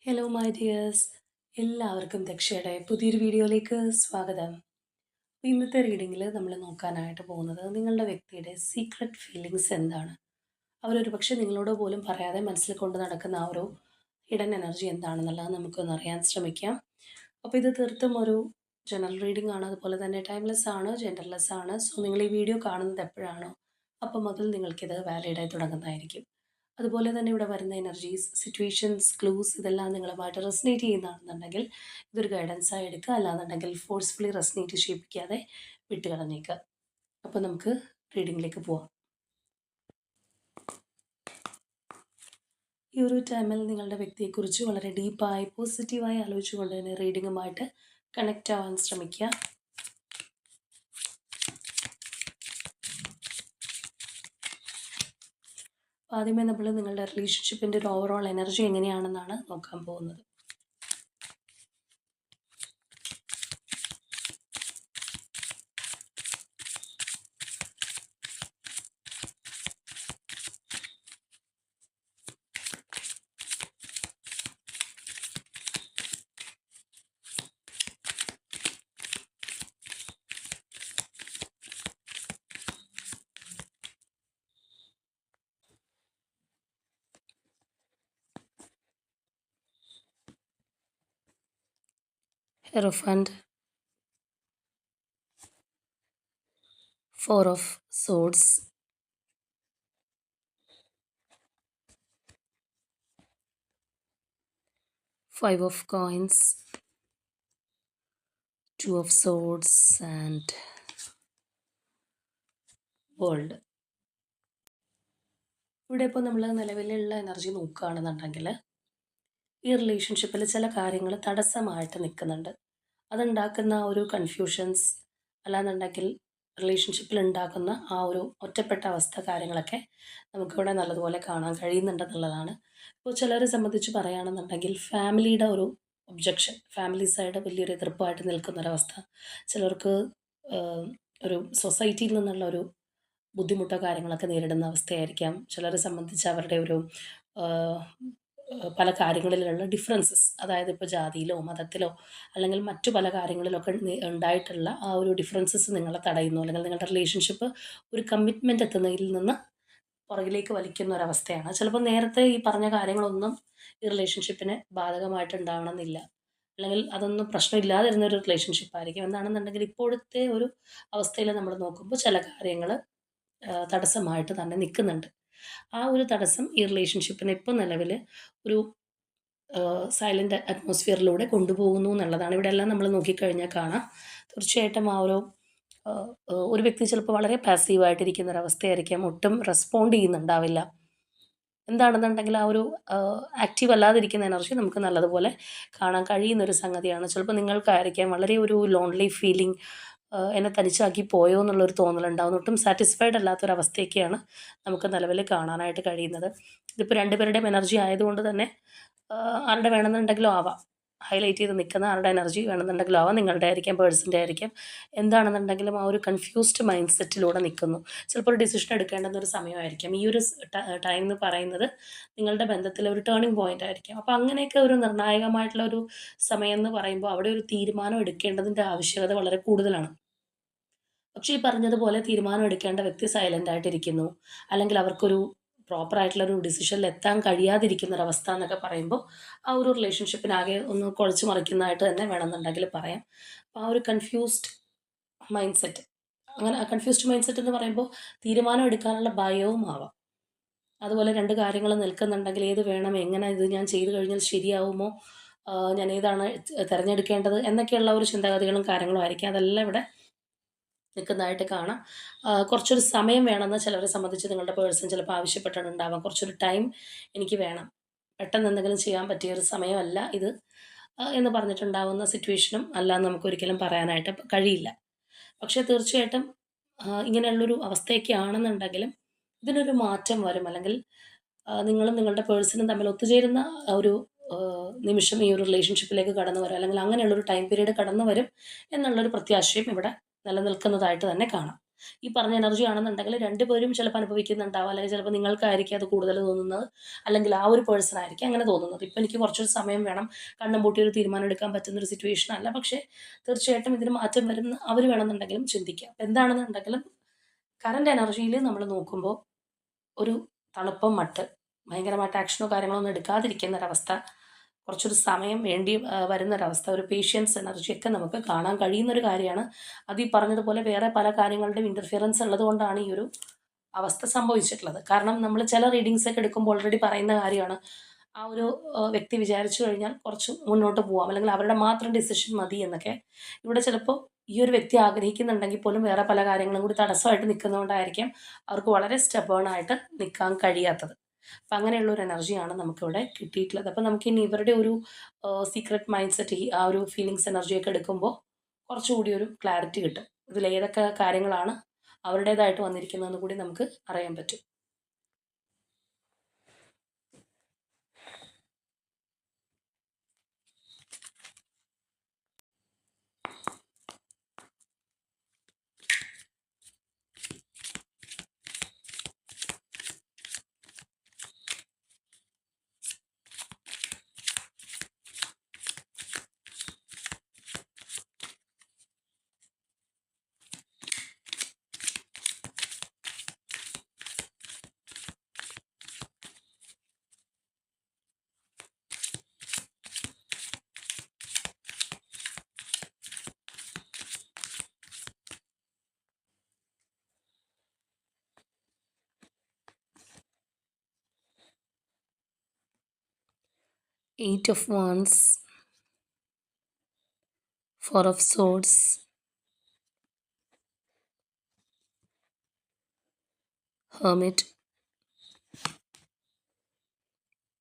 Hello my dears, എല്ലാവർക്കും ദക്ഷയുടെ പുതിയൊരു വീഡിയോയിലേക്ക് സ്വാഗതം. ഇന്നത്തെ റീഡിങ്ങിൽ നമ്മൾ നോക്കാനായിട്ട് പോകുന്നത് നിങ്ങളുടെ വ്യക്തിയുടെ സീക്രട്ട് ഫീലിങ്സ് എന്താണ്. അവരൊരു പക്ഷേ നിങ്ങളോട് പോലും പറയാതെ മനസ്സിൽ കൊണ്ട് നടക്കുന്ന ആ ഒരു ഹിഡൻ എനർജി എന്താണെന്നുള്ളത് നമുക്കൊന്ന് അറിയാൻ ശ്രമിക്കാം. അപ്പോൾ ഇത് തീർത്തും ഒരു ജനറൽ റീഡിംഗ് ആണ്, അതുപോലെ തന്നെ ടൈംലെസ് ആണ്, ജെൻഡർലെസ് ആണ്. സോ നിങ്ങൾ ഈ വീഡിയോ കാണുന്നത് എപ്പോഴാണോ അപ്പോൾ മുതൽ നിങ്ങൾക്കിത് വാലിഡായി തുടങ്ങുന്നതായിരിക്കും. അതുപോലെ തന്നെ ഇവിടെ വരുന്ന എനർജീസ്, സിറ്റുവേഷൻസ്, ക്ലൂസ് ഇതെല്ലാം നിങ്ങളുമായിട്ട് റെസനേറ്റ് ചെയ്യുന്നതാണെന്നുണ്ടെങ്കിൽ ഇതൊരു ഗൈഡൻസായി എടുക്കുക, അല്ലാന്നുണ്ടെങ്കിൽ ഫോഴ്സ്ഫുള്ളി റെസനേറ്റ് ചെയ്യിപ്പിക്കാതെ വിട്ടുകളഞ്ഞേക്കുക. അപ്പോൾ നമുക്ക് റീഡിങ്ങിലേക്ക് പോവാം. ഈ ഒരു ടൈമിൽ നിങ്ങളുടെ വ്യക്തിയെക്കുറിച്ച് വളരെ ഡീപ്പായി പോസിറ്റീവായി ആലോചിച്ചുകൊണ്ട് തന്നെ റീഡിങ്ങുമായിട്ട് കണക്റ്റ് ആവാൻ ശ്രമിക്കുക. ആദ്യമേ നമ്മൾ നിങ്ങളുടെ റിലേഷൻഷിപ്പിൻ്റെ ഒരു ഓവറോൾ എനർജി എങ്ങനെയാണെന്നാണ് നോക്കാൻ പോകുന്നത്. Hierophant, Four of Swords, Five of Coins, Two of Swords and World. ഇവിടെ ഇപ്പോൾ നമ്മൾ നിലവിലുള്ള എനർജി നോക്കുകയാണെന്നുണ്ടെങ്കിൽ ഈ റിലേഷൻഷിപ്പിൽ ചില കാര്യങ്ങൾ തടസ്സമായിട്ട് നിൽക്കുന്നുണ്ട്. അതുണ്ടാക്കുന്ന ഒരു കൺഫ്യൂഷൻസ്, അല്ലാന്നുണ്ടെങ്കിൽ റിലേഷൻഷിപ്പിൽ ഉണ്ടാക്കുന്ന ആ ഒരു ഒറ്റപ്പെട്ട അവസ്ഥ, കാര്യങ്ങളൊക്കെ നമുക്കിവിടെ നല്ലതുപോലെ കാണാൻ കഴിയുന്നുണ്ടെന്നുള്ളതാണ്. ഇപ്പോൾ ചിലരെ സംബന്ധിച്ച് പറയുകയാണെന്നുണ്ടെങ്കിൽ ഫാമിലിയുടെ ഒരു ഒബ്ജക്ഷൻ, ഫാമിലി സൈഡ് വലിയൊരു എതിർപ്പായിട്ട് നിൽക്കുന്നൊരവസ്ഥ. ചിലർക്ക് ഒരു സൊസൈറ്റിയിൽ നിന്നുള്ള ഒരു ബുദ്ധിമുട്ടോ കാര്യങ്ങളൊക്കെ നേരിടുന്ന അവസ്ഥയായിരിക്കാം. ചിലരെ സംബന്ധിച്ച് അവരുടെ ഒരു പല കാര്യങ്ങളിലുള്ള ഡിഫറൻസസ്, അതായത് ഇപ്പോൾ ജാതിയിലോ മതത്തിലോ അല്ലെങ്കിൽ മറ്റു പല കാര്യങ്ങളിലൊക്കെ ഉണ്ടായിട്ടുള്ള ആ ഒരു ഡിഫറൻസസ് നിങ്ങളെ തടയുന്നു, അല്ലെങ്കിൽ നിങ്ങളുടെ റിലേഷൻഷിപ്പ് ഒരു കമ്മിറ്റ്മെൻ്റ് എത്തുന്നതിൽ നിന്ന് പുറകിലേക്ക് വലിക്കുന്ന ഒരവസ്ഥയാണ്. ചിലപ്പോൾ നേരത്തെ ഈ പറഞ്ഞ കാര്യങ്ങളൊന്നും ഈ റിലേഷൻഷിപ്പിന് ബാധകമായിട്ടുണ്ടാവണമെന്നില്ല, അല്ലെങ്കിൽ അതൊന്നും പ്രശ്നമില്ലാതിരുന്ന ഒരു റിലേഷൻഷിപ്പ് ആയിരിക്കും. എന്താണെന്നുണ്ടെങ്കിൽ ഇപ്പോഴത്തെ ഒരു അവസ്ഥയിൽ നമ്മൾ നോക്കുമ്പോൾ ചില കാര്യങ്ങൾ തടസ്സമായിട്ട് തന്നെ നിൽക്കുന്നുണ്ട്. ആ ഒരു തടസ്സം ഈ റിലേഷൻഷിപ്പിനെ ഇപ്പോൾ നിലവിൽ ഒരു സൈലൻ്റ് അറ്റ്മോസ്ഫിയറിലൂടെ കൊണ്ടുപോകുന്നു എന്നുള്ളതാണ്. ഇവിടെ എല്ലാം നമ്മൾ നോക്കിക്കഴിഞ്ഞാൽ കാണാം. തീർച്ചയായിട്ടും ആ ഒരു വ്യക്തി ചിലപ്പോൾ വളരെ പാസീവായിട്ടിരിക്കുന്ന ഒരവസ്ഥയായിരിക്കാം, ഒട്ടും റെസ്പോണ്ട് ചെയ്യുന്നുണ്ടാവില്ല. എന്താണെന്നുണ്ടെങ്കിൽ ആ ഒരു ആക്റ്റീവ് അല്ലാതിരിക്കുന്ന എനർജി നമുക്ക് നല്ലതുപോലെ കാണാൻ കഴിയുന്നൊരു സംഗതിയാണ്. ചിലപ്പോൾ നിങ്ങൾക്കായിരിക്കാം വളരെ ഒരു ലോൺലി ഫീലിംഗ്, എന്നെ തനിച്ചാക്കി പോയോ എന്നുള്ളൊരു തോന്നലുണ്ടാകുന്നു. ഒട്ടും സാറ്റിസ്ഫൈഡ് അല്ലാത്തൊരവസ്ഥയൊക്കെയാണ് നമുക്ക് നിലവിൽ കാണാനായിട്ട് കഴിയുന്നത്. ഇതിപ്പോൾ രണ്ടുപേരുടെയും എനർജി ആയതുകൊണ്ട് തന്നെ ആരുടെ വേണമെന്നുണ്ടെങ്കിലും ആവാം. ഹൈലൈറ്റ് ചെയ്ത് നിൽക്കുന്ന ആരുടെ എനർജി വേണമെന്നുണ്ടെങ്കിലും ആവാം, നിങ്ങളുടെ ആയിരിക്കാം, പേഴ്സൻ്റെ ആയിരിക്കാം. എന്താണെന്നുണ്ടെങ്കിലും ആ ഒരു കൺഫ്യൂസ്ഡ് മൈൻഡ് സെറ്റിലൂടെ നിൽക്കുന്നു. ചിലപ്പോൾ ഒരു ഡിസിഷൻ എടുക്കേണ്ടുന്ന ഒരു സമയമായിരിക്കാം. ഈ ഒരു ടൈം എന്ന് പറയുന്നത് നിങ്ങളുടെ ബന്ധത്തിലെ ഒരു ടേണിംഗ് പോയിൻ്റ് ആയിരിക്കാം. അപ്പോൾ അങ്ങനെയൊക്കെ ഒരു നിർണായകമായിട്ടുള്ള ഒരു സമയം എന്ന് പറയുമ്പോൾ അവിടെ ഒരു തീരുമാനം എടുക്കേണ്ടതിൻ്റെ ആവശ്യകത വളരെ കൂടുതലാണ്. പക്ഷേ ഈ പറഞ്ഞതുപോലെ തീരുമാനം എടുക്കേണ്ട വ്യക്തി സൈലൻ്റ് ആയിട്ടിരിക്കുന്നു, അല്ലെങ്കിൽ അവർക്കൊരു പ്രോപ്പറായിട്ടുള്ളൊരു ഡിസിഷനിൽ എത്താൻ കഴിയാതിരിക്കുന്ന ഒരവസ്ഥ എന്നൊക്കെ പറയുമ്പോൾ ആ ഒരു റിലേഷൻഷിപ്പിനാകെ ഒന്ന് കുഴച്ച് മറിക്കുന്നതായിട്ട് തന്നെ വേണമെന്നുണ്ടെങ്കിൽ പറയാം. അപ്പോൾ ആ ഒരു കൺഫ്യൂസ്ഡ് മൈൻഡ് സെറ്റ്, അങ്ങനെ കൺഫ്യൂസ്ഡ് മൈൻഡ് സെറ്റ് എന്ന് പറയുമ്പോൾ തീരുമാനം എടുക്കാനുള്ള ഭയവും ആവാം. അതുപോലെ രണ്ട് കാര്യങ്ങൾ നിൽക്കുന്നുണ്ടെങ്കിൽ ഏത് വേണം, എങ്ങനെ ഇത് ഞാൻ ചെയ്തു കഴിഞ്ഞാൽ ശരിയാവുമോ, ഞാൻ ഏതാണ് തിരഞ്ഞെടുക്കേണ്ടത് എന്നൊക്കെയുള്ള ഒരു ചിന്താഗതികളും കാര്യങ്ങളും ആയിരിക്കും. അതെല്ലാം ഇവിടെ നിൽക്കുന്നതായിട്ട് കാണാം. കുറച്ചൊരു സമയം വേണമെന്ന് ചിലരെ സംബന്ധിച്ച് നിങ്ങളുടെ പേഴ്സൺ ചിലപ്പോൾ ആവശ്യപ്പെട്ടിട്ടുണ്ടാവാം. കുറച്ചൊരു ടൈം എനിക്ക് വേണം, പെട്ടെന്ന് എന്തെങ്കിലും ചെയ്യാൻ പറ്റിയ ഒരു സമയമല്ല ഇത് എന്ന് പറഞ്ഞിട്ടുണ്ടാവുന്ന സിറ്റുവേഷനും അല്ല എന്ന് നമുക്കൊരിക്കലും പറയാനായിട്ട് കഴിയില്ല. പക്ഷേ തീർച്ചയായിട്ടും ഇങ്ങനെയുള്ളൊരു അവസ്ഥയൊക്കെ ആണെന്നുണ്ടെങ്കിലും ഇതിനൊരു മാറ്റം വരും, അല്ലെങ്കിൽ നിങ്ങളും നിങ്ങളുടെ പേഴ്സണും തമ്മിൽ ഒത്തുചേരുന്ന ഒരു നിമിഷം ഈ ഒരു റിലേഷൻഷിപ്പിലേക്ക് കടന്നു വരും, അല്ലെങ്കിൽ അങ്ങനെയുള്ളൊരു ടൈം പീരീഡ് കടന്നു വരും എന്നുള്ളൊരു പ്രത്യാശയും ഇവിടെ നിലനിൽക്കുന്നതായിട്ട് തന്നെ കാണാം. ഈ പറഞ്ഞ എനർജി ആണെന്നുണ്ടെങ്കിൽ 2 പേരും ചിലപ്പോൾ അനുഭവിക്കുന്നുണ്ടാവാം. അല്ലെങ്കിൽ ചിലപ്പോൾ നിങ്ങൾക്കായിരിക്കും അത് കൂടുതൽ തോന്നുന്നത്. അല്ലെങ്കിൽ ആ ഒരു പേഴ്സണായിരിക്കും അങ്ങനെ തോന്നുന്നത്. ഇപ്പം എനിക്ക് കുറച്ചൊരു സമയം വേണം, കണ്ണും പൂട്ടി ഒരു തീരുമാനം എടുക്കാൻ പറ്റുന്ന ഒരു സിറ്റുവേഷൻ അല്ല. പക്ഷേ തീർച്ചയായിട്ടും ഇതിന് മാറ്റം വരുംന്ന് അവർ വേണമെന്നുണ്ടെങ്കിലും ചിന്തിക്കാം. എന്താണെന്നുണ്ടെങ്കിലും കറന്റ് എനർജിയിൽ നമ്മൾ നോക്കുമ്പോൾ ഒരു തണുപ്പം മട്ട്, ഭയങ്കരമായിട്ട് ആക്ഷനോ കാര്യങ്ങളോ ഒന്നും എടുക്കാതിരിക്കുന്ന ഒരവസ്ഥ, കുറച്ചൊരു സമയം വേണ്ടി വരുന്നൊരവസ്ഥ, ഒരു പേഷ്യൻസ് എനർജിയൊക്കെ നമുക്ക് കാണാൻ കഴിയുന്നൊരു കാര്യമാണ്. അത് ഈ പറഞ്ഞതുപോലെ വേറെ പല കാര്യങ്ങളുടെയും ഇൻ്റർഫിയറൻസ് ഉള്ളതുകൊണ്ടാണ് ഈ ഒരു അവസ്ഥ സംഭവിച്ചിട്ടുള്ളത്. കാരണം നമ്മൾ ചില റീഡിങ്സ് ഒക്കെ എടുക്കുമ്പോൾ ഓൾറെഡി പറയുന്ന കാര്യമാണ്. ആ ഒരു വ്യക്തി വിചാരിച്ചു കഴിഞ്ഞാൽ കുറച്ച് മുന്നോട്ട് പോവാം, അല്ലെങ്കിൽ അവരുടെ മാത്രം ഡിസിഷൻ മതി എന്നൊക്കെ. ഇവിടെ ചിലപ്പോൾ ഈ ഒരു വ്യക്തി ആഗ്രഹിക്കുന്നുണ്ടെങ്കിൽ പോലും വേറെ പല കാര്യങ്ങളും കൂടി തടസ്സമായിട്ട് നിൽക്കുന്നതുകൊണ്ടായിരിക്കാം അവർക്ക് വളരെ സ്റ്റബേൺ ആയിട്ട് നിൽക്കാൻ കഴിയാത്തത്. അപ്പം അങ്ങനെയുള്ള ഒരു എനർജിയാണ് നമുക്കിവിടെ കിട്ടിയിട്ടുള്ളത്. അപ്പം നമുക്കിനി ഇവരുടെ ഒരു സീക്രട്ട് മൈൻഡ് സെറ്റ്, ആ ഒരു ഫീലിങ്സ് എനർജിയൊക്കെ എടുക്കുമ്പോൾ കുറച്ചുകൂടി ഒരു ക്ലാരിറ്റി കിട്ടും. ഇതിൽ ഏതൊക്കെ കാര്യങ്ങളാണ് അവരുടേതായിട്ട് വന്നിരിക്കുന്നതെന്ന് കൂടി നമുക്ക് അറിയാൻ പറ്റും. 8 of Wands, 4 of Swords, Hermit,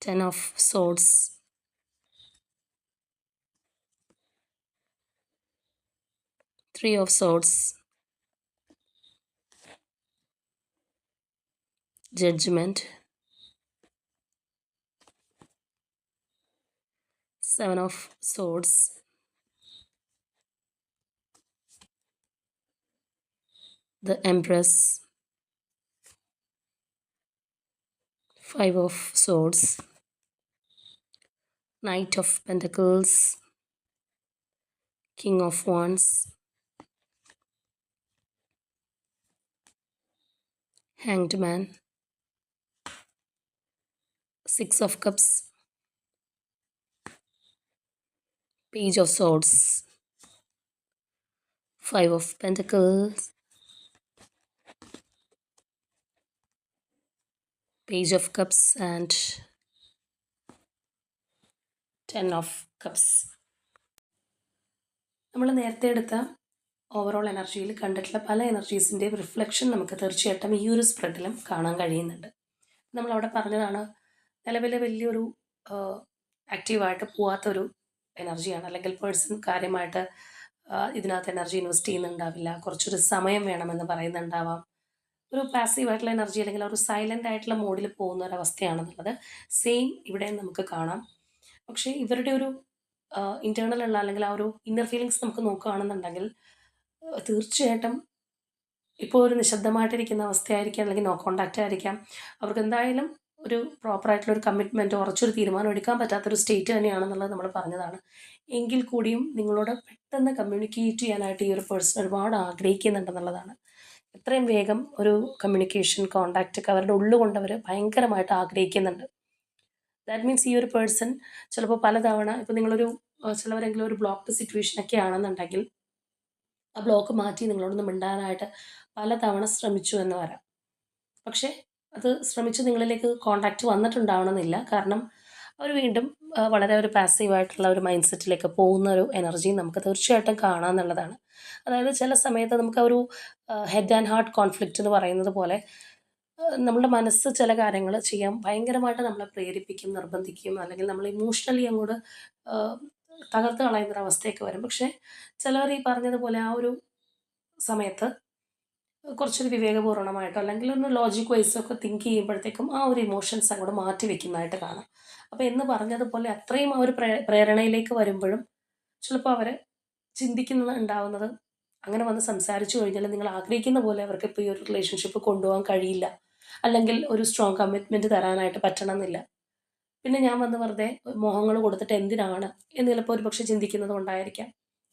10 of Swords, Three of Swords, Judgment, 7 of Swords, the Empress, 5 of Swords, Knight of Pentacles, King of Wands, Hanged Man, 6 of Cups, Page of Swords, 5 of Pentacles, Page of Cups and 10 of Cups. നമ്മൾ നേരത്തെ എടുത്ത overall എനർജിയിൽ കണ്ടിട്ടുള്ള പല എനർജീസിൻ്റെയും reflection നമുക്ക് തീർച്ചയായിട്ടും ഈ ഒരു സ്പ്രെഡിലും കാണാൻ കഴിയുന്നുണ്ട്. നമ്മളവിടെ പറഞ്ഞതാണ്, നിലവിൽ വലിയൊരു ആക്റ്റീവായിട്ട് പോവാത്തൊരു എനർജിയാണ്, അല്ലെങ്കിൽ പേഴ്സൺ കാര്യമായിട്ട് ഇതിനകത്ത് എനർജി ഇൻവെസ്റ്റ് ചെയ്യുന്നുണ്ടാവില്ല, കുറച്ചൊരു സമയം വേണമെന്ന് പറയുന്നുണ്ടാവാം, ഒരു പാസീവായിട്ടുള്ള എനർജി അല്ലെങ്കിൽ ഒരു സൈലൻ്റ് ആയിട്ടുള്ള മോഡിൽ പോകുന്ന ഒരവസ്ഥയാണെന്നുള്ളത് സെയിം ഇവിടെ നമുക്ക് കാണാം. പക്ഷേ ഇവരുടെ ഒരു ഇൻറ്റേർണൽ ഉള്ള അല്ലെങ്കിൽ ആ ഒരു ഇന്നർ ഫീലിങ്സ് നമുക്ക് നോക്കുകയാണെന്നുണ്ടെങ്കിൽ തീർച്ചയായിട്ടും ഇപ്പോൾ ഒരു നിശബ്ദമായിട്ടിരിക്കുന്ന അവസ്ഥയായിരിക്കാം, അല്ലെങ്കിൽ നോ കോണ്ടാക്റ്റ് ആയിരിക്കാം. അവർക്ക് എന്തായാലും ഒരു പ്രോപ്പറായിട്ടുള്ള ഒരു കമ്മിറ്റ്മെൻറ്റോ ഉറച്ചൊരു തീരുമാനം എടുക്കാൻ പറ്റാത്തൊരു സ്റ്റേറ്റ് തന്നെയാണെന്നുള്ളത് നമ്മൾ പറഞ്ഞതാണ്. എങ്കിൽ കൂടിയും നിങ്ങളോട് പെട്ടെന്ന് കമ്മ്യൂണിക്കേറ്റ് ചെയ്യാനായിട്ട് ഈ ഒരു പേഴ്സൺ ഒരുപാട് ആഗ്രഹിക്കുന്നുണ്ടെന്നുള്ളതാണ്. എത്രയും വേഗം ഒരു കമ്മ്യൂണിക്കേഷൻ കോണ്ടാക്റ്റ് ഒക്കെ അവരുടെ ഉള്ളുകൊണ്ട് അവർ ഭയങ്കരമായിട്ട് ആഗ്രഹിക്കുന്നുണ്ട്. ദാറ്റ് മീൻസ് ഈ ഒരു പേഴ്സൺ ചിലപ്പോൾ പലതവണ, ഇപ്പോൾ നിങ്ങളൊരു ചിലവരെങ്കിലും ഒരു ബ്ലോക്ക്ഡ് സിറ്റുവേഷനൊക്കെ ആണെന്നുണ്ടെങ്കിൽ ആ ബ്ലോക്ക് മാറ്റി നിങ്ങളോടൊന്ന് മിണ്ടാനായിട്ട് പലതവണ ശ്രമിച്ചു എന്ന് വരാം. പക്ഷേ അത് ശ്രമിച്ച് നിങ്ങളിലേക്ക് കോൺടാക്റ്റ് വന്നിട്ടുണ്ടാവണമെന്നില്ല. കാരണം അവർ വീണ്ടും വളരെ ഒരു പാസീവായിട്ടുള്ള ഒരു മൈൻഡ് സെറ്റിലേക്ക് പോകുന്ന ഒരു എനർജി നമുക്ക് തീർച്ചയായിട്ടും കാണാമെന്നുള്ളതാണ്. അതായത് ചില സമയത്ത് നമുക്ക് ആ ഒരു ഹെഡ് ആൻഡ് ഹാർട്ട് കോൺഫ്ലിക്റ്റ് എന്ന് പറയുന്നത് പോലെ നമ്മളുടെ മനസ്സ് ചില കാര്യങ്ങൾ ചെയ്യാൻ ഭയങ്കരമായിട്ട് നമ്മളെ പ്രേരിപ്പിക്കും, നിർബന്ധിക്കും, അല്ലെങ്കിൽ നമ്മൾ ഇമോഷണലി അങ്ങോട്ട് തകർത്ത് കളയുന്നൊരവസ്ഥയൊക്കെ വരും. പക്ഷേ ചിലവർ ഈ പറഞ്ഞതുപോലെ ആ ഒരു സമയത്ത് കുറച്ചൊരു വിവേകപൂർവ്വമായിട്ടോ അല്ലെങ്കിൽ ഒന്ന് ലോജിക് വൈസൊക്കെ തിങ്ക് ചെയ്യുമ്പോഴത്തേക്കും ആ ഒരു ഇമോഷൻസ് അങ്ങോട്ട് മാറ്റി വെക്കുന്നതായിട്ട് കാണാം. അപ്പോൾ എന്ന് പറഞ്ഞതുപോലെ അത്രയും ആ ഒരു പ്രേരണയിലേക്ക് വരുമ്പോഴും ചിലപ്പോൾ അവർ ചിന്തിക്കുന്നത് ഉണ്ടാവുന്നത് അങ്ങനെ വന്ന് സംസാരിച്ചു കഴിഞ്ഞാൽ നിങ്ങൾ ആഗ്രഹിക്കുന്ന പോലെ അവർക്ക് ഇപ്പോൾ ഈ ഒരു റിലേഷൻഷിപ്പ് കൊണ്ടുപോകാൻ കഴിയില്ല. അല്ലെങ്കിൽ ഒരു സ്ട്രോങ് കമ്മിറ്റ്മെൻറ്റ് തരാനായിട്ട് പറ്റണമെന്നില്ല. പിന്നെ ഞാൻ വന്ന് വെറുതെ മോഹങ്ങൾ കൊടുത്തിട്ട് എന്തിനാണ് എന്ന് ചിലപ്പോൾ ഒരുപക്ഷെ ചിന്തിക്കുന്നത് കൊണ്ടായിരിക്കാം.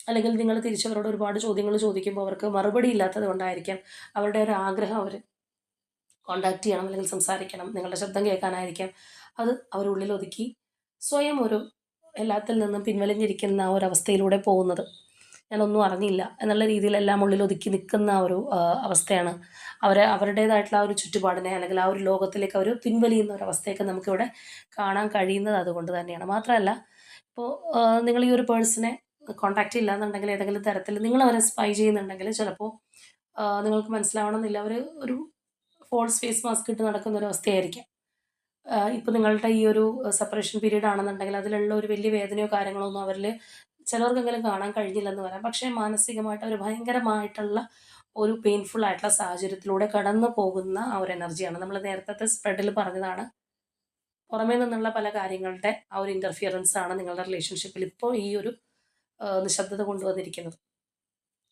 അല്ലെങ്കിൽ നിങ്ങൾ തിരിച്ചവരോട് ഒരുപാട് ചോദ്യങ്ങൾ ചോദിക്കുമ്പോൾ അവർക്ക് മറുപടി ഇല്ലാത്തത് കൊണ്ടായിരിക്കാം. അവരുടെ ഒരു ആഗ്രഹം അവർ കോൺടാക്ട് ചെയ്യണം അല്ലെങ്കിൽ സംസാരിക്കണം, നിങ്ങളുടെ ശബ്ദം കേൾക്കാനായിരിക്കാം. അത് അവരുള്ളിൽ ഒതുക്കി സ്വയം ഒരു എല്ലാത്തിൽ നിന്നും പിൻവലിഞ്ഞിരിക്കുന്ന ആ ഒരവസ്ഥയിലൂടെ പോകുന്നത്. ഞാനൊന്നും അറിഞ്ഞില്ല എന്നുള്ള രീതിയിൽ എല്ലാം ഉള്ളിൽ ഒതുക്കി നിൽക്കുന്ന ആ ഒരു അവസ്ഥയാണ്. അവരുടേതായിട്ടുള്ള ആ ഒരു ചുറ്റുപാടിനെ അല്ലെങ്കിൽ ആ ഒരു ലോകത്തിലേക്ക് അവർ പിൻവലിയുന്ന ഒരവസ്ഥയൊക്കെ നമുക്കിവിടെ കാണാൻ കഴിയുന്നത് അതുകൊണ്ട് തന്നെയാണ്. മാത്രമല്ല ഇപ്പോൾ നിങ്ങൾ ഈ ഒരു പേഴ്സണെ കോൺടാക്റ്റ് ഇല്ലാന്നുണ്ടെങ്കിൽ ഏതെങ്കിലും തരത്തിൽ നിങ്ങളവരെ സ്പൈ ചെയ്യുന്നുണ്ടെങ്കിൽ ചിലപ്പോൾ നിങ്ങൾക്ക് മനസ്സിലാവണമെന്നില്ല. അവർ ഒരു ഫോൾസ് ഫേസ് മാസ്ക് ഇട്ട് നടക്കുന്ന ഒരു അവസ്ഥയായിരിക്കാം. ഇപ്പോൾ നിങ്ങളുടെ ഈ ഒരു സെപ്പറേഷൻ പീരീഡ് ആണെന്നുണ്ടെങ്കിൽ അതിലുള്ള ഒരു വലിയ വേദനയോ കാര്യങ്ങളോ ഒന്നും അവരിൽ ചിലർക്കെങ്കിലും കാണാൻ കഴിഞ്ഞില്ലെന്ന് വരാം. പക്ഷേ മാനസികമായിട്ട് അവർ ഭയങ്കരമായിട്ടുള്ള ഒരു പെയിൻഫുൾ ആയിട്ടുള്ള സാഹചര്യത്തിലൂടെ കടന്നു പോകുന്ന ആ ഒരു എനർജിയാണ്. നമ്മൾ നേരത്തെ സ്പ്രെഡിൽ പറഞ്ഞതാണ്. പുറമേ നിന്നുള്ള പല കാര്യങ്ങളുടെ ആ ഒരു ഇൻ്റർഫിയറൻസ് ആണ് നിങ്ങളുടെ റിലേഷൻഷിപ്പിൽ ഇപ്പോൾ ഈ ഒരു നിശബ്ദത കൊണ്ടുവന്നിരിക്കുന്നത്.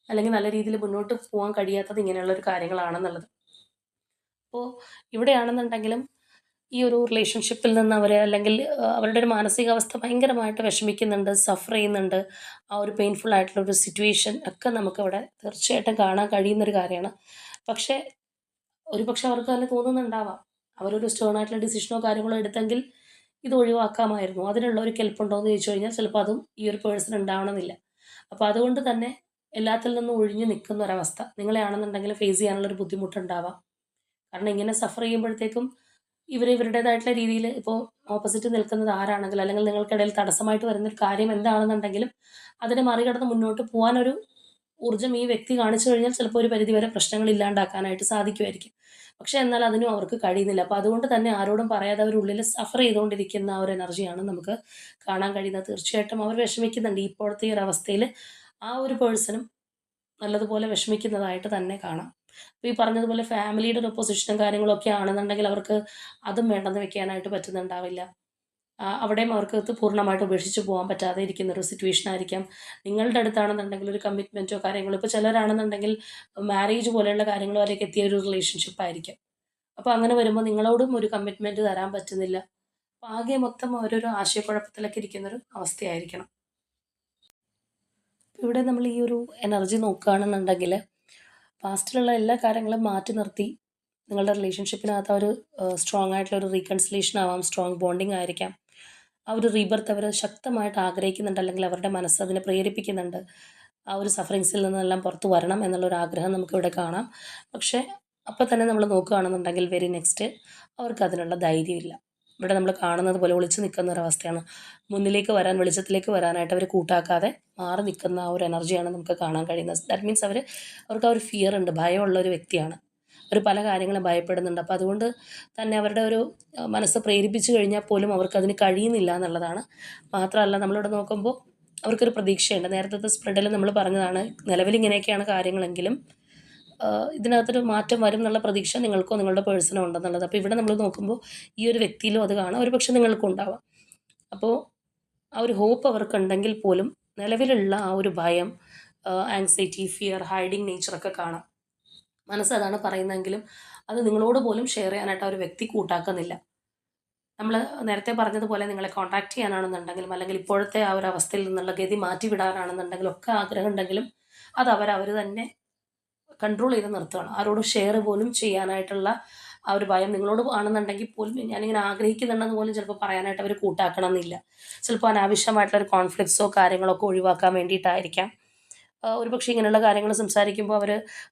അല്ലെങ്കിൽ നല്ല രീതിയിൽ മുന്നോട്ട് പോകാൻ കഴിയാത്തത് ഇങ്ങനെയുള്ള ഒരു കാര്യങ്ങളാണെന്നുള്ളത്. അപ്പോൾ ഇവിടെയാണെന്നുണ്ടെങ്കിലും ഈ ഒരു റിലേഷൻഷിപ്പിൽ നിന്ന് അവർ അല്ലെങ്കിൽ അവരുടെ ഒരു മാനസികാവസ്ഥ ഭയങ്കരമായിട്ട് വിഷമിക്കുന്നുണ്ട്, സഫർ ചെയ്യുന്നുണ്ട്. ആ ഒരു പെയിൻഫുൾ ആയിട്ടുള്ള ഒരു സിറ്റുവേഷൻ ഒക്കെ നമുക്കവിടെ തീർച്ചയായിട്ടും കാണാൻ കഴിയുന്നൊരു കാര്യമാണ്. പക്ഷേ ഒരുപക്ഷെ അവർക്ക് തന്നെ തോന്നുന്നുണ്ടാവാം, അവരൊരു സ്റ്റേൺ ആയിട്ടുള്ള ഡിസിഷനോ കാര്യങ്ങളോ എടുത്തെങ്കിൽ ഇത് ഒഴിവാക്കാമായിരുന്നു. അതിനുള്ള ഒരു കെൽപ്പുണ്ടോ എന്ന് ചോദിച്ചു കഴിഞ്ഞാൽ ചിലപ്പോൾ അതും ഈ ഒരു പേഴ്സൺ ഉണ്ടാവണമെന്നില്ല. അപ്പോൾ അതുകൊണ്ട് തന്നെ എല്ലാത്തിൽ നിന്നും ഒഴിഞ്ഞു നിൽക്കുന്ന ഒരവസ്ഥ നിങ്ങളെയാണെന്നുണ്ടെങ്കിൽ ഫേസ് ചെയ്യാനുള്ളൊരു ബുദ്ധിമുട്ടുണ്ടാവാം. കാരണം ഇങ്ങനെ സഫർ ചെയ്യുമ്പോഴത്തേക്കും ഇവരുടേതായിട്ടുള്ള രീതിയിൽ ഇപ്പോൾ ഓപ്പോസിറ്റ് നിൽക്കുന്നത് ആരാണെങ്കിലും അല്ലെങ്കിൽ നിങ്ങൾക്കിടയിൽ തടസ്സമായിട്ട് വരുന്നൊരു കാര്യം എന്താണെന്നുണ്ടെങ്കിലും അതിനെ മറികടന്ന് മുന്നോട്ട് പോകാനൊരു ഊർജ്ജം ഈ വ്യക്തി കാണിച്ചു കഴിഞ്ഞാൽ ചിലപ്പോൾ ഒരു പരിധിവരെ പ്രശ്നങ്ങൾ ഇല്ലാണ്ടാക്കാനായിട്ട് സാധിക്കുമായിരിക്കും. പക്ഷേ എന്നാൽ അതിനും അവർക്ക് കഴിയുന്നില്ല. അപ്പോൾ അതുകൊണ്ട് തന്നെ ആരോടും പറയാതെ അവരുള്ളിൽ സഫർ ചെയ്തുകൊണ്ടിരിക്കുന്ന ആ ഒരു എനർജിയാണ് നമുക്ക് കാണാൻ കഴിയുന്നത്. തീർച്ചയായിട്ടും അവർ വിഷമിക്കുന്നുണ്ട്. ഇപ്പോഴത്തെ ഈ ഒരു അവസ്ഥയിൽ ആ ഒരു പേഴ്സണും നല്ലതുപോലെ വിഷമിക്കുന്നതായിട്ട് തന്നെ കാണാം. അപ്പോൾ ഈ പറഞ്ഞതുപോലെ ഫാമിലിയുടെ ഒരു പൊസിഷനും കാര്യങ്ങളൊക്കെ ആണെന്നുണ്ടെങ്കിൽ അവർക്ക് അതും വേണ്ടെന്ന് വെക്കാനായിട്ട് പറ്റുന്നുണ്ടാവില്ല. അവിടെയും അവർക്ക് ഇത് പൂർണ്ണമായിട്ട് ഉപേക്ഷിച്ച് പോകാൻ പറ്റാതെ ഇരിക്കുന്ന ഒരു സിറ്റുവേഷൻ ആയിരിക്കാം. നിങ്ങളുടെ അടുത്താണെന്നുണ്ടെങ്കിൽ ഒരു കമ്മിറ്റ്മെൻറ്റോ കാര്യങ്ങളോ ഇപ്പോൾ ചിലരാണെന്നുണ്ടെങ്കിൽ മാരേജ് പോലെയുള്ള കാര്യങ്ങൾ വരെയൊക്കെ എത്തിയ ഒരു റിലേഷൻഷിപ്പ് ആയിരിക്കും. അപ്പോൾ അങ്ങനെ വരുമ്പോൾ നിങ്ങളോടും ഒരു കമ്മിറ്റ്മെൻറ്റ് തരാൻ പറ്റുന്നില്ല. അപ്പോൾ ആകെ മൊത്തം ഓരോരോ ആശയക്കുഴപ്പത്തിലൊക്കെ ഇരിക്കുന്നൊരു അവസ്ഥയായിരിക്കണം. ഇവിടെ നമ്മൾ ഈ ഒരു എനർജി നോക്കുകയാണെന്നുണ്ടെങ്കിൽ പാസ്റ്റിലുള്ള എല്ലാ കാര്യങ്ങളും മാറ്റി നിർത്തി നിങ്ങളുടെ റിലേഷൻഷിപ്പിനകത്ത് ആ ഒരു സ്ട്രോങ് ആയിട്ടുള്ള ഒരു റീകൺസിലേഷൻ ആവാം, സ്ട്രോങ് ബോണ്ടിങ് ആയിരിക്കാം. ആ ഒരു റീബർത്ത് അവർ ശക്തമായിട്ട് ആഗ്രഹിക്കുന്നുണ്ട് അല്ലെങ്കിൽ അവരുടെ മനസ്സ് അതിനെ പ്രേരിപ്പിക്കുന്നുണ്ട്. ആ ഒരു സഫറിങ്സിൽ നിന്നെല്ലാം പുറത്ത് വരണം എന്നുള്ളൊരു ആഗ്രഹം നമുക്കിവിടെ കാണാം. പക്ഷേ അപ്പോൾ തന്നെ നമ്മൾ നോക്കുകയാണെന്നുണ്ടെങ്കിൽ വെരി നെക്സ്റ്റ് അവർക്ക് അതിനുള്ള ധൈര്യമില്ല. ഇവിടെ നമ്മൾ കാണുന്നത് പോലെ ഒളിച്ചു നിൽക്കുന്ന ഒരവസ്ഥയാണ്. മുന്നിലേക്ക് വരാൻ വെളിച്ചത്തിലേക്ക് വരാനായിട്ട് അവർ കൂട്ടാക്കാതെ മാറി നിൽക്കുന്ന ആ ഒരു എനർജിയാണ് നമുക്ക് കാണാൻ കഴിയുന്നത്. ദാറ്റ് മീൻസ് അവർക്ക് ആ ഒരു ഫിയർ ഉണ്ട്, ഭയമുള്ള ഒരു വ്യക്തിയാണ്. അവർ പല കാര്യങ്ങളും ഭയപ്പെടുന്നുണ്ട്. അപ്പോൾ അതുകൊണ്ട് തന്നെ അവരുടെ ഒരു മനസ്സ് പ്രേരിപ്പിച്ചു കഴിഞ്ഞാൽ പോലും അവർക്കതിന് കഴിയുന്നില്ല എന്നുള്ളതാണ്. മാത്രമല്ല നമ്മളിവിടെ നോക്കുമ്പോൾ അവർക്കൊരു പ്രതീക്ഷയുണ്ട്. നേരത്തെ സ്പ്രെഡിൽ നമ്മൾ പറഞ്ഞതാണ് നിലവിൽ ഇങ്ങനെയൊക്കെയാണ് കാര്യങ്ങളെങ്കിലും ഇതിനകത്തൊരു മാറ്റം വരും എന്നുള്ള പ്രതീക്ഷ നിങ്ങൾക്കോ നിങ്ങളുടെ പേഴ്സണോ ഉണ്ടെന്നുള്ളത്. അപ്പോൾ ഇവിടെ നമ്മൾ നോക്കുമ്പോൾ ഈ ഒരു വ്യക്തിയിലും അത് കാണാം, ഒരുപക്ഷെ നിങ്ങൾക്കും ഉണ്ടാവാം. അപ്പോൾ ആ ഒരു ഹോപ്പ് അവർക്കുണ്ടെങ്കിൽ പോലും നിലവിലുള്ള ആ ഒരു ഭയം, ആങ്സൈറ്റി, ഫിയർ, ഹൈഡിങ് നേച്ചറൊക്കെ കാണാം. മനസ്സ് അതാണ് പറയുന്നതെങ്കിലും അത് നിങ്ങളോട് പോലും ഷെയർ ചെയ്യാനായിട്ട് ആ ഒരു വ്യക്തി കൂട്ടാക്കുന്നില്ല. നമ്മൾ നേരത്തെ പറഞ്ഞതുപോലെ നിങ്ങളെ കോൺടാക്റ്റ് ചെയ്യാനാണെന്നുണ്ടെങ്കിലും അല്ലെങ്കിൽ ഇപ്പോഴത്തെ ആ ഒരു അവസ്ഥയിൽ നിന്നുള്ള ഗതി മാറ്റിവിടാനാണെന്നുണ്ടെങ്കിലും ഒക്കെ ആഗ്രഹം ഉണ്ടെങ്കിലും അത് അവർ തന്നെ കൺട്രോൾ ചെയ്ത് നിർത്തുകയാണ്. ആരോടും ഷെയർ പോലും ചെയ്യാനായിട്ടുള്ള ആ ഒരു ഭയം നിങ്ങളോട് ആണെന്നുണ്ടെങ്കിൽ പോലും ഞാനിങ്ങനെ ആഗ്രഹിക്കുന്നുണ്ടെന്ന് പോലും ചിലപ്പോൾ പറയാനായിട്ട് അവർ കൂട്ടാക്കണമെന്നില്ല. ചിലപ്പോൾ അനാവശ്യമായിട്ടുള്ള ഒരു കോൺഫ്ലിക്ട്സോ കാര്യങ്ങളോ ഒക്കെ ഒഴിവാക്കാൻ വേണ്ടിയിട്ടായിരിക്കാം. ഒരുപക്ഷെ ഇങ്ങനെയുള്ള കാര്യങ്ങൾ സംസാരിക്കുമ്പോൾ അവർ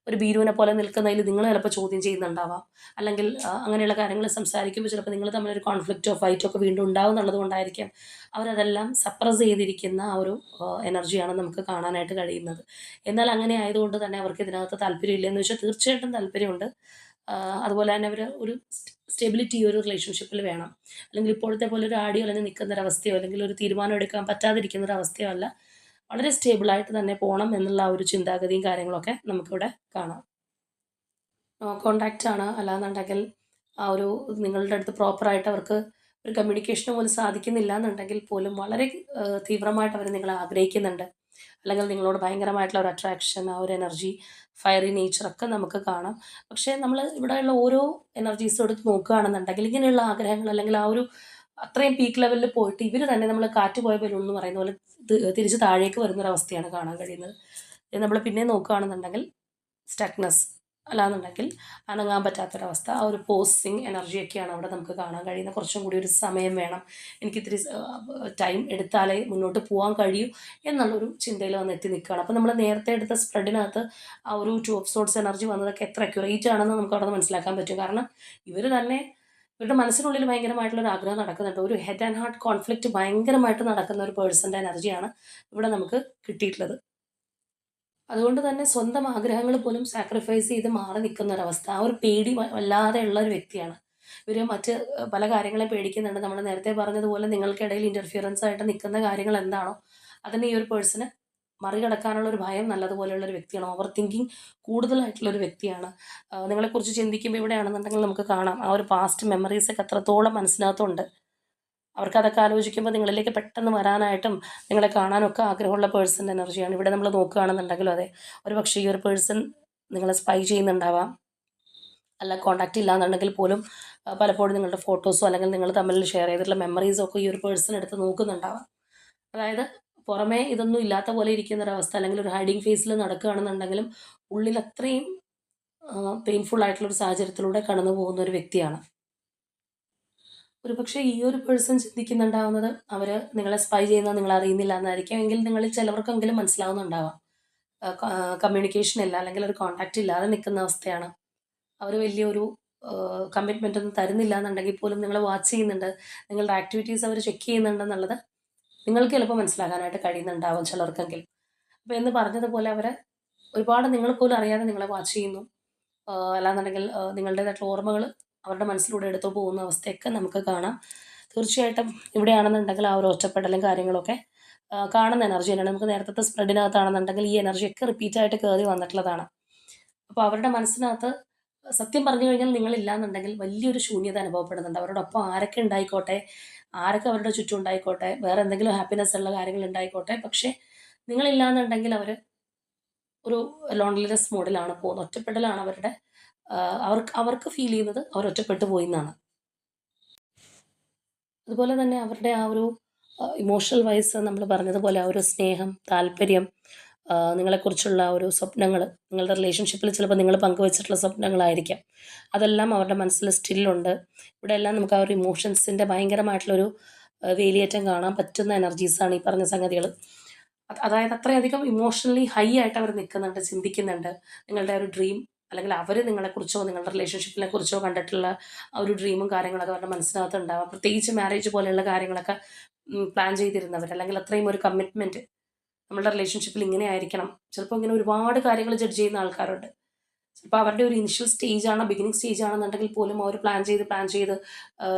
ഒരു ഭീരുവിനെ പോലെ നിൽക്കുന്നതിൽ നിങ്ങൾ ചിലപ്പോൾ ചോദ്യം ചെയ്യുന്നുണ്ടാവാം. അല്ലെങ്കിൽ അങ്ങനെയുള്ള കാര്യങ്ങൾ സംസാരിക്കുമ്പോൾ ചിലപ്പോൾ നിങ്ങൾ തമ്മിലൊരു കോൺഫ്ലിക്റ്റോ ഫൈറ്റോ ഒക്കെ വീണ്ടും ഉണ്ടാവും എന്നുള്ളത് കൊണ്ടായിരിക്കാം അവരതെല്ലാം സപ്രസ് ചെയ്തിരിക്കുന്ന ആ ഒരു എനർജിയാണ് നമുക്ക് കാണാനായിട്ട് കഴിയുന്നത്. എന്നാൽ അങ്ങനെ ആയതുകൊണ്ട് തന്നെ അവർക്ക് ഇതിനകത്ത് താല്പര്യമില്ല എന്ന് വെച്ചാൽ തീർച്ചയായിട്ടും താല്പര്യമുണ്ട്. അതുപോലെ തന്നെ അവർ ഒരു സ്റ്റെബിലിറ്റി ഈ ഒരു റിലേഷൻഷിപ്പിൽ വേണം. അല്ലെങ്കിൽ ഇപ്പോഴത്തെ പോലെ ഒരു ആടി ഉലഞ്ഞ് നിൽക്കുന്ന ഒരവസ്ഥയോ അല്ലെങ്കിൽ ഒരു തീരുമാനം എടുക്കാൻ പറ്റാതിരിക്കുന്ന ഒരു അവസ്ഥയോ അല്ല. വളരെ സ്റ്റേബിളായിട്ട് തന്നെ പോകണം എന്നുള്ള ആ ഒരു ചിന്താഗതിയും കാര്യങ്ങളൊക്കെ നമുക്കിവിടെ കാണാം. കോൺടാക്റ്റ് ആണ്, അല്ലാന്നുണ്ടെങ്കിൽ ആ ഒരു നിങ്ങളുടെ അടുത്ത് പ്രോപ്പറായിട്ട് അവർക്ക് ഒരു കമ്മ്യൂണിക്കേഷന് പോലും സാധിക്കുന്നില്ല എന്നുണ്ടെങ്കിൽ പോലും വളരെ തീവ്രമായിട്ട് അവർ നിങ്ങളെ ആഗ്രഹിക്കുന്നുണ്ട്. അല്ലെങ്കിൽ നിങ്ങളോട് ഭയങ്കരമായിട്ടുള്ള ഒരു അട്രാക്ഷൻ, ആ ഒരു എനർജി, ഫയറി നേച്ചറൊക്കെ നമുക്ക് കാണാം. പക്ഷേ നമ്മൾ ഇവിടെയുള്ള ഓരോ എനർജീസും എടുത്ത് നോക്കുകയാണെന്നുണ്ടെങ്കിൽ ഇങ്ങനെയുള്ള ആഗ്രഹങ്ങൾ അല്ലെങ്കിൽ ആ ഒരു അത്രയും പീക്ക് ലെവലിൽ പോയിട്ട് ഇവർ തന്നെ നമ്മൾ കാറ്റ് പോയ ബലൂൺ എന്ന് പറയുന്ന പോലെ തിരിച്ച് താഴേക്ക് വരുന്നൊരവസ്ഥയാണ് കാണാൻ കഴിയുന്നത്. ഇത് നമ്മൾ പിന്നെ നോക്കുകയാണെന്നുണ്ടെങ്കിൽ സ്റ്റക്നെസ്, അല്ലാന്നുണ്ടെങ്കിൽ അനങ്ങാൻ പറ്റാത്തൊരവസ്ഥ, ആ ഒരു പോസിങ് എനർജിയൊക്കെയാണ് അവിടെ നമുക്ക് കാണാൻ കഴിയുന്നത്. കുറച്ചും കൂടി ഒരു സമയം വേണം, എനിക്കിത്തിരി ടൈം എടുത്താലേ മുന്നോട്ട് പോകാൻ കഴിയൂ എന്നുള്ളൊരു ചിന്തയിൽ വന്ന് എത്തി നിൽക്കുകയാണ്. അപ്പോൾ നമ്മൾ നേരത്തെ എടുത്ത സ്പ്രെഡിനകത്ത് ആ ഒരു ടു ഓഫ് സോർട്സ് എനർജി വന്നതൊക്കെ എത്ര അക്യുറേറ്റ് ആണെന്ന് നമുക്ക് അവിടെ നിന്ന് മനസ്സിലാക്കാൻ പറ്റും. കാരണം ഇവർ തന്നെ ഇവരുടെ മനസ്സിനുള്ളിൽ ഭയങ്കരമായിട്ടുള്ളൊരു ആഗ്രഹം നടക്കുന്നുണ്ട്. ഒരു ഹെഡ് ആൻഡ് ഹാർട്ട് കോൺഫ്ലിക്റ്റ് ഭയങ്കരമായിട്ട് നടക്കുന്ന ഒരു പേഴ്സൻ്റെ എനർജിയാണ് ഇവിടെ നമുക്ക് കിട്ടിയിട്ടുള്ളത്. അതുകൊണ്ട് തന്നെ സ്വന്തം ആഗ്രഹങ്ങൾ പോലും സാക്രിഫൈസ് ചെയ്ത് മാറി നിൽക്കുന്ന ഒരവസ്ഥ. ആ ഒരു പേടി വല്ലാതെ ഉള്ള ഒരു വ്യക്തിയാണ്. ഇവർ മറ്റ് പല കാര്യങ്ങളെയും പേടിക്കുന്നുണ്ട്. നമ്മൾ നേരത്തെ പറഞ്ഞതുപോലെ നിങ്ങൾക്കിടയിൽ ഇൻ്റർഫിയറൻസ് ആയിട്ട് നിൽക്കുന്ന കാര്യങ്ങൾ എന്താണോ, അതിനെ ഈ ഒരു പേഴ്സണ് മറികടക്കാനുള്ള ഒരു ഭയം നല്ലതുപോലെയുള്ള ഒരു വ്യക്തിയാണ്. ഓവർ തിങ്കിങ് കൂടുതലായിട്ടുള്ള ഒരു വ്യക്തിയാണ്. നിങ്ങളെക്കുറിച്ച് ചിന്തിക്കുമ്പോൾ ഇവിടെയാണെന്നുണ്ടെങ്കിൽ നമുക്ക് കാണാം ആ ഒരു പാസ്റ്റ് മെമ്മറീസൊക്കെ എത്രത്തോളം മനസ്സിനകത്തുണ്ട്. അവർക്കതൊക്കെ ആലോചിക്കുമ്പോൾ നിങ്ങളിലേക്ക് പെട്ടെന്ന് വരാനായിട്ടും നിങ്ങളെ കാണാനൊക്കെ ആഗ്രഹമുള്ള പേഴ്സൻ്റെ എനർജിയാണ്. ഇവിടെ നമ്മൾ നോക്കുകയാണെന്നുണ്ടെങ്കിലും അതെ, ഒരു പക്ഷേ ഈ ഒരു പേഴ്സൺ നിങ്ങളെ സ്പൈ ചെയ്യുന്നുണ്ടാവാം. അല്ല, കോൺടാക്റ്റ് ഇല്ലാന്നുണ്ടെങ്കിൽ പോലും പലപ്പോഴും നിങ്ങളുടെ ഫോട്ടോസോ അല്ലെങ്കിൽ നിങ്ങൾ തമ്മിൽ ഷെയർ ചെയ്തിട്ടുള്ള മെമ്മറീസോ ഒക്കെ ഈ ഒരു പേഴ്സൺ എടുത്ത് നോക്കുന്നുണ്ടാവാം. അതായത് പുറമേ ഇതൊന്നും ഇല്ലാത്ത പോലെ ഇരിക്കുന്നൊരവസ്ഥ അല്ലെങ്കിൽ ഒരു ഹൈഡിങ് ഫേസിൽ നടക്കുകയാണെന്നുണ്ടെങ്കിലും ഉള്ളിൽ അത്രയും പെയിൻഫുൾ ആയിട്ടുള്ളൊരു സാഹചര്യത്തിലൂടെ കടന്നു പോകുന്ന ഒരു വ്യക്തിയാണ്. ഒരുപക്ഷെ ഈ ഒരു പേഴ്സൺ ചിന്തിക്കുന്നുണ്ടാവുന്നത് അവർ നിങ്ങളെ സ്പൈ ചെയ്യുന്നത് നിങ്ങൾ അറിയുന്നില്ല എന്നായിരിക്കും. എങ്കിൽ നിങ്ങളിൽ ചിലവർക്കെങ്കിലും മനസ്സിലാവുന്നുണ്ടാവാം. കമ്മ്യൂണിക്കേഷൻ ഇല്ല അല്ലെങ്കിൽ ഒരു കോൺടാക്റ്റ് ഇല്ലാതെ നിൽക്കുന്ന അവസ്ഥയാണ്. അവർ വലിയൊരു കമ്മിറ്റ്മെൻ്റ് ഒന്നും തരുന്നില്ല എന്നുണ്ടെങ്കിൽ പോലും നിങ്ങളെ വാച്ച് ചെയ്യുന്നുണ്ട്, നിങ്ങളുടെ ആക്ടിവിറ്റീസ് അവർ ചെക്ക് ചെയ്യുന്നുണ്ടെന്നുള്ളത് നിങ്ങൾക്ക് ചിലപ്പോൾ മനസ്സിലാക്കാനായിട്ട് കഴിയുന്നുണ്ടാവും ചിലർക്കെങ്കിലും. അപ്പോൾ എന്ന് പറഞ്ഞതുപോലെ അവർ ഒരുപാട് നിങ്ങൾ പോലും അറിയാതെ നിങ്ങളെ വാച്ച് ചെയ്യുന്നു. അല്ലാന്നുണ്ടെങ്കിൽ നിങ്ങളുടേതായിട്ടുള്ള ഓർമ്മകൾ അവരുടെ മനസ്സിലൂടെ എടുത്തു പോകുന്ന അവസ്ഥയൊക്കെ നമുക്ക് കാണാം. തീർച്ചയായിട്ടും ഇവിടെയാണെന്നുണ്ടെങ്കിൽ ആ ഒരു ഒറ്റപ്പെടലും കാര്യങ്ങളൊക്കെ കാണുന്ന എനർജി തന്നെയാണ്. നമുക്ക് നേരത്തെ സ്പ്രെഡിനകത്താണെന്നുണ്ടെങ്കിൽ ഈ എനർജിയൊക്കെ റിപ്പീറ്റായിട്ട് കയറി വന്നിട്ടുള്ളതാണ്. അപ്പോൾ അവരുടെ മനസ്സിനകത്ത് സത്യം പറഞ്ഞു കഴിഞ്ഞാൽ നിങ്ങളില്ലാന്നുണ്ടെങ്കിൽ വലിയൊരു ശൂന്യത അനുഭവപ്പെടുന്നുണ്ട്. അവരോടൊപ്പം ആരൊക്കെ ഉണ്ടായിക്കോട്ടെ, ആരൊക്കെ അവരുടെ ചുറ്റും ഉണ്ടായിക്കോട്ടെ, വേറെ എന്തെങ്കിലും ഹാപ്പിനെസ് ഉള്ള കാര്യങ്ങൾ ഉണ്ടായിക്കോട്ടെ, പക്ഷേ നിങ്ങളില്ലാന്നുണ്ടെങ്കിൽ അവർ ഒരു ലോൺലിനെസ് മോഡിലാണ് പോകുന്നത്. ഒറ്റപ്പെടലാണ് അവരുടെ അവർക്ക് അവർക്ക് ഫീൽ ചെയ്യുന്നത് അവർ ഒറ്റപ്പെട്ടു പോയി എന്നാണ്. അതുപോലെ തന്നെ അവരുടെ ആ ഒരു ഇമോഷണൽ വൈസ് നമ്മൾ പറഞ്ഞതുപോലെ ആ ഒരു സ്നേഹം, താല്പര്യം, നിങ്ങളെക്കുറിച്ചുള്ള ആ ഒരു സ്വപ്നങ്ങൾ, നിങ്ങളുടെ റിലേഷൻഷിപ്പിൽ ചിലപ്പോൾ നിങ്ങൾ പങ്കുവച്ചിട്ടുള്ള സ്വപ്നങ്ങളായിരിക്കാം. അതെല്ലാം അവരുടെ മനസ്സിൽ സ്റ്റില്ലുണ്ട്. ഇവിടെയെല്ലാം നമുക്ക് ആ ഒരു ഇമോഷൻസിൻ്റെ ഭയങ്കരമായിട്ടുള്ളൊരു വേലിയേറ്റം കാണാൻ പറ്റുന്ന എനർജീസാണ് ഈ പറഞ്ഞ സംഗതികൾ. അതായത് അത്രയധികം ഇമോഷണലി ഹൈ ആയിട്ട് അവർ നിൽക്കുന്നുണ്ട്, ചിന്തിക്കുന്നുണ്ട്. നിങ്ങളുടെ ഒരു ഡ്രീം അല്ലെങ്കിൽ അവർ നിങ്ങളെക്കുറിച്ചോ നിങ്ങളുടെ റിലേഷൻഷിപ്പിനെ കുറിച്ചോ കണ്ടിട്ടുള്ള ആ ഒരു ഡ്രീമും കാര്യങ്ങളൊക്കെ അവരുടെ മനസ്സിനകത്ത് ഉണ്ടാവാം. പ്രത്യേകിച്ച് മാരേജ് പോലെയുള്ള കാര്യങ്ങളൊക്കെ പ്ലാൻ ചെയ്തിരുന്നവർ അല്ലെങ്കിൽ അത്രയും ഒരു കമ്മിറ്റ്മെൻറ്റ് നമ്മളുടെ റിലേഷൻഷിപ്പിൽ ഇങ്ങനെ ആയിരിക്കണം. ചിലപ്പോൾ ഇങ്ങനെ ഒരുപാട് കാര്യങ്ങൾ ജഡ്ജ് ചെയ്യുന്ന ആൾക്കാരുണ്ട്. ചിലപ്പോൾ അവരുടെ ഒരു ഇനിഷ്യൽ സ്റ്റേജാണ്, ബിഗിനിങ് സ്റ്റേജ് ആണെന്നുണ്ടെങ്കിൽ പോലും അവർ പ്ലാൻ ചെയ്ത്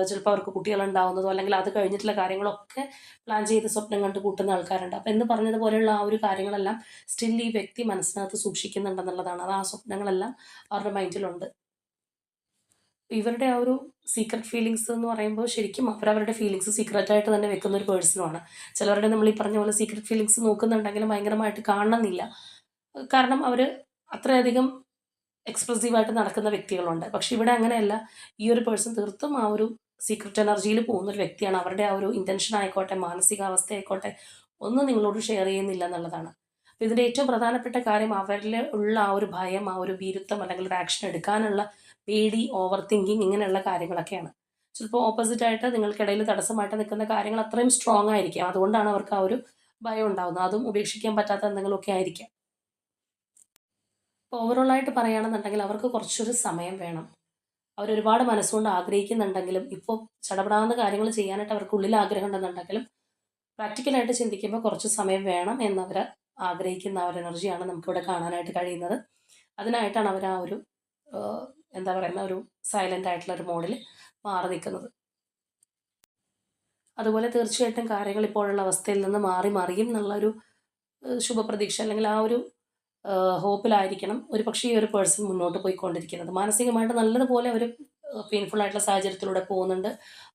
ചിലപ്പോൾ അവർക്ക് കുട്ടികളുണ്ടാവുന്നതോ അല്ലെങ്കിൽ അത് കഴിഞ്ഞിട്ടുള്ള കാര്യങ്ങളൊക്കെ പ്ലാൻ ചെയ്ത് സ്വപ്നം കണ്ട് കൂട്ടുന്ന ആൾക്കാരുണ്ട്. അപ്പോൾ എന്ന് പറഞ്ഞതുപോലെയുള്ള ആ ഒരു കാര്യങ്ങളെല്ലാം സ്റ്റിൽ ഈ വ്യക്തി മനസ്സിനകത്ത് സൂക്ഷിക്കുന്നുണ്ടെന്നുള്ളതാണ്. അത് ആ സ്വപ്നങ്ങളെല്ലാം അവരുടെ മൈൻഡിലുണ്ട്. ഇവരുടെ ആ ഒരു സീക്രട്ട് ഫീലിങ്സ് എന്ന് പറയുമ്പോൾ ശരിക്കും അവരവരുടെ ഫീലിങ്സ് സീക്രട്ടായിട്ട് തന്നെ വെക്കുന്ന ഒരു പേഴ്സണുമാണ്. ചിലവരുടെ നമ്മൾ ഈ പറഞ്ഞ പോലെ സീക്രട്ട് ഫീലിങ്സ് നോക്കുന്നുണ്ടെങ്കിലും ഭയങ്കരമായിട്ട് കാണണമെന്നില്ല. കാരണം അവർ അത്രയധികം എക്സ്പ്രസീവായിട്ട് നടക്കുന്ന വ്യക്തികളുണ്ട്. പക്ഷെ ഇവിടെ അങ്ങനെയല്ല. ഈ ഒരു പേഴ്സൺ തീർത്തും ആ ഒരു സീക്രട്ട് എനർജിയിൽ പോകുന്നൊരു വ്യക്തിയാണ്. അവരുടെ ആ ഒരു ഇൻറ്റൻഷൻ ആയിക്കോട്ടെ, മാനസികാവസ്ഥയായിക്കോട്ടെ ഒന്നും നിങ്ങളോട് ഷെയർ ചെയ്യുന്നില്ല എന്നുള്ളതാണ്. അപ്പോൾ ഇതിൻ്റെ ഏറ്റവും പ്രധാനപ്പെട്ട കാര്യം അവരിൽ ഉള്ള ആ ഒരു ഭയം, ആ ഒരു ഭീരുത്വം അല്ലെങ്കിൽ ഒരു ആക്ഷൻ എടുക്കാനുള്ള പേടി, ഓവർ തിങ്കിങ് ഇങ്ങനെയുള്ള കാര്യങ്ങളൊക്കെയാണ്. ചിലപ്പോൾ ഓപ്പോസിറ്റായിട്ട് നിങ്ങൾക്കിടയിൽ തടസ്സമായിട്ട് നിൽക്കുന്ന കാര്യങ്ങൾ അത്രയും സ്ട്രോങ് ആയിരിക്കാം. അതുകൊണ്ടാണ് അവർക്ക് ആ ഒരു ഭയം ഉണ്ടാകുന്നത്. അതും ഉപേക്ഷിക്കാൻ പറ്റാത്ത എന്തെങ്കിലുമൊക്കെ ആയിരിക്കാം. ഇപ്പോൾ ഓവറോളായിട്ട് പറയുകയാണെന്നുണ്ടെങ്കിൽ അവർക്ക് കുറച്ചൊരു സമയം വേണം. അവരൊരുപാട് മനസ്സുകൊണ്ട് ആഗ്രഹിക്കുന്നുണ്ടെങ്കിലും ഇപ്പോൾ ചടപടാന്ന് കാര്യങ്ങൾ ചെയ്യാനായിട്ട് അവർക്ക് ഉള്ളിൽ ആഗ്രഹം ഉണ്ടെന്നുണ്ടെങ്കിലും പ്രാക്ടിക്കലായിട്ട് ചിന്തിക്കുമ്പോൾ കുറച്ച് സമയം വേണം എന്നവർ ആഗ്രഹിക്കുന്ന ആ ഒരു എനർജിയാണ് നമുക്കിവിടെ കാണാനായിട്ട് കഴിയുന്നത്. അതിനായിട്ടാണ് അവർ ആ ഒരു എന്താ പറയുന്ന ഒരു സൈലൻ്റ് ആയിട്ടുള്ള ഒരു മോഡിൽ മാറി നിൽക്കുന്നത്. അതുപോലെ തീർച്ചയായിട്ടും കാര്യങ്ങൾ ഇപ്പോഴുള്ള അവസ്ഥയിൽ നിന്ന് മാറി മറിയും എന്നുള്ളൊരു ശുഭപ്രതീക്ഷ അല്ലെങ്കിൽ ആ ഒരു ഹോപ്പിലായിരിക്കണം ഒരു പക്ഷേ ഈ ഒരു പേഴ്സൺ മുന്നോട്ട് പോയിക്കൊണ്ടിരിക്കുന്നത്. മാനസികമായിട്ട് നല്ലതുപോലെ അവർ പെയിൻഫുൾ ആയിട്ടുള്ള സാഹചര്യത്തിലൂടെ പോകുന്നുണ്ട്.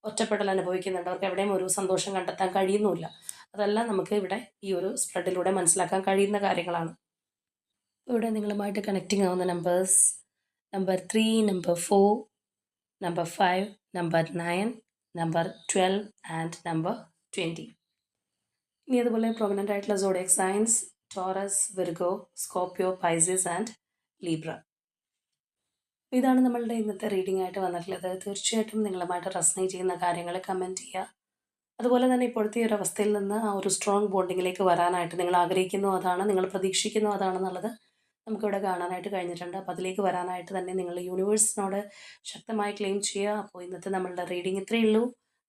ഒറ്റപ്പെടൽ അനുഭവിക്കുന്നുണ്ട്. അവർക്ക് എവിടെയും ഒരു സന്തോഷം കണ്ടെത്താൻ കഴിയുന്നുമില്ല. അതെല്ലാം നമുക്ക് ഇവിടെ ഈ ഒരു സ്പ്രെഡിലൂടെ മനസ്സിലാക്കാൻ കഴിയുന്ന കാര്യങ്ങളാണ്. ഇവിടെ നിങ്ങളുമായിട്ട് കണക്റ്റിംഗ് ആവുന്ന numbers number 3, number 4, number 5, number 9, number 12 and number 20. ഇനി അതുപോലെ പ്രൊമിനൻ്റ് ആയിട്ടുള്ള zodiac signs Taurus, Virgo, Scorpio, Pisces and Libra. ഇതാണ് നമ്മളുടെ ഇന്നത്തെ റീഡിംഗ് ആയിട്ട് വന്നിട്ടുള്ളത്. തീർച്ചയായിട്ടും നിങ്ങളുമായിട്ട് റെസനേറ്റ് ചെയ്യുന്ന കാര്യങ്ങൾ കമൻറ്റ് ചെയ്യുക. അതുപോലെ തന്നെ ഇപ്പോഴത്തെ ഒരു അവസ്ഥയിൽ നിന്ന് ആ ഒരു സ്ട്രോങ് ബോണ്ടിങ്ങിലേക്ക് വരാനായിട്ട് നിങ്ങൾ ആഗ്രഹിക്കുന്നു അതാണ്, നിങ്ങൾ പ്രതീക്ഷിക്കുന്നു അതാണെന്നുള്ളത് നമുക്കിവിടെ കാണാനായിട്ട് കഴിഞ്ഞിട്ടുണ്ട്. അപ്പോൾ അതിലേക്ക് വരാനായിട്ട് തന്നെ നിങ്ങൾ യൂണിവേഴ്സിനോട് ശക്തമായി ക്ലെയിം ചെയ്യുക. അപ്പോൾ ഇന്നത്തെ നമ്മളുടെ റീഡിംഗ് ഇത്രയേ ഉള്ളൂ.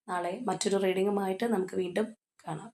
നാളെ മറ്റൊരു റീഡിങ്ങുമായിട്ട് നമുക്ക് വീണ്ടും കാണാം.